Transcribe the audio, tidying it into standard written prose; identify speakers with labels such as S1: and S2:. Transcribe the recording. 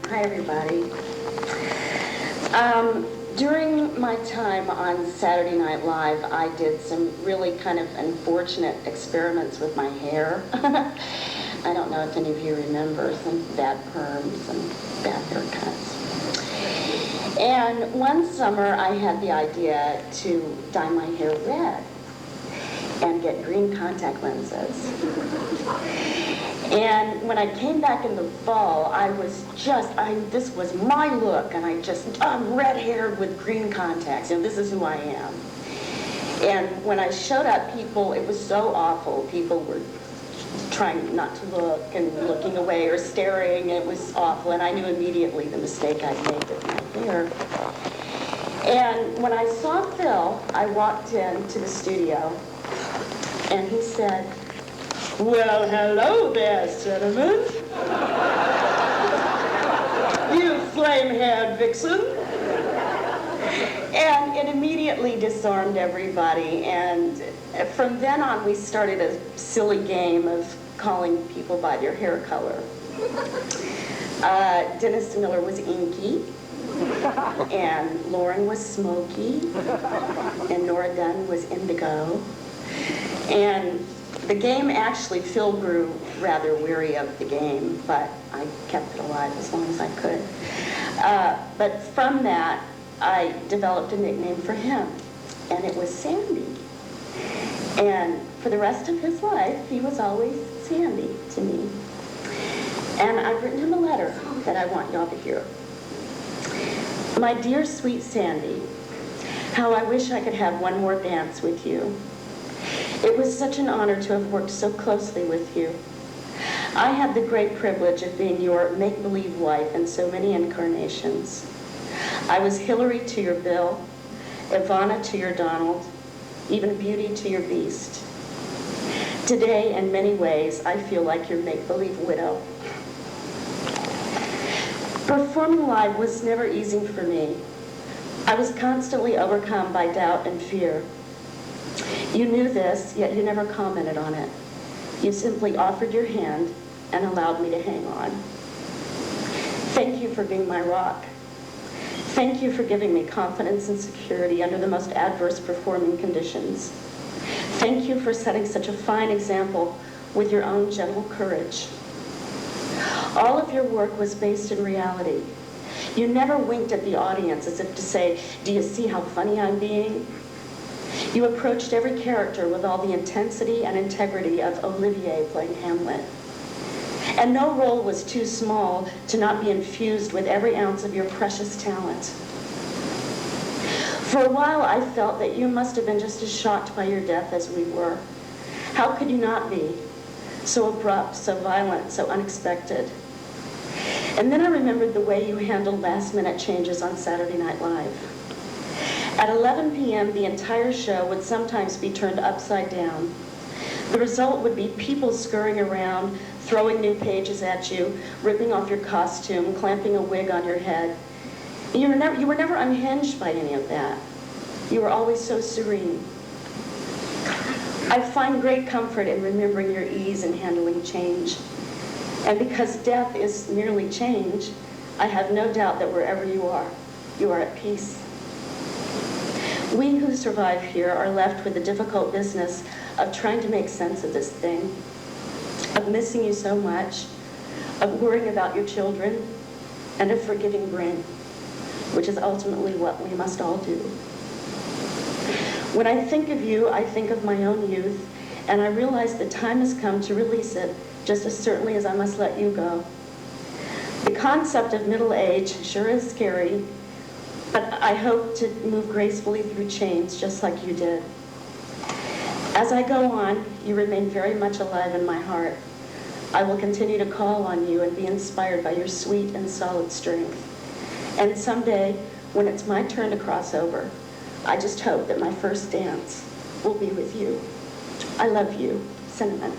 S1: Hi, everybody. During my time on Saturday Night Live, I did some really kind of unfortunate experiments with my hair. I don't know if any of you remember some bad perms and bad haircuts. And one summer, I had the idea to dye my hair red and get green contact lenses. And when I came back in the fall, I was this was my look, and I'm red-haired with green contacts, and this is who I am. And when I showed up, it was so awful. People were trying not to look and looking away or staring. It was awful, and I knew immediately the mistake I'd made with my hair. And when I saw Phil, I walked into the studio, and he said, "Well, hello there, cinnamon. You flame-haired vixen." And it immediately disarmed everybody. And from then on, we started a silly game of calling people by their hair color. Dennis Miller was inky, and Lauren was smoky, and Nora Dunn was indigo. And the game, actually, Phil grew rather weary of the game, but I kept it alive as long as I could. But from that, I developed a nickname for him, and it was Sandy. And for the rest of his life, he was always Sandy to me. And I've written him a letter that I want y'all to hear. "My dear sweet Sandy, how I wish I could have one more dance with you. It was such an honor to have worked so closely with you. I had the great privilege of being your make-believe wife in so many incarnations. I was Hillary to your Bill, Ivana to your Donald, even Beauty to your Beast. Today, in many ways, I feel like your make-believe widow. Performing live was never easy for me. I was constantly overcome by doubt and fear. You knew this, yet you never commented on it. You simply offered your hand and allowed me to hang on. Thank you for being my rock. Thank you for giving me confidence and security under the most adverse performing conditions. Thank you for setting such a fine example with your own gentle courage. All of your work was based in reality. You never winked at the audience as if to say, 'Do you see how funny I'm being?' You approached every character with all the intensity and integrity of Olivier playing Hamlet. And no role was too small to not be infused with every ounce of your precious talent. For a while, I felt that you must have been just as shocked by your death as we were. How could you not be? So abrupt, so violent, so unexpected. And then I remembered the way you handled last-minute changes on Saturday Night Live. At 11 p.m., the entire show would sometimes be turned upside down. The result would be people scurrying around, throwing new pages at you, ripping off your costume, clamping a wig on your head. You were never unhinged by any of that. You were always so serene. I find great comfort in remembering your ease in handling change. And because death is merely change, I have no doubt that wherever you are at peace. We who survive here are left with the difficult business of trying to make sense of this thing, of missing you so much, of worrying about your children, and of forgiving Bryn, which is ultimately what we must all do. When I think of you, I think of my own youth, and I realize the time has come to release it, just as certainly as I must let you go. The concept of middle age sure is scary, but I hope to move gracefully through change just like you did. As I go on, you remain very much alive in my heart. I will continue to call on you and be inspired by your sweet and solid strength. And someday, when it's my turn to cross over, I just hope that my first dance will be with you. I love you, Cinnamon.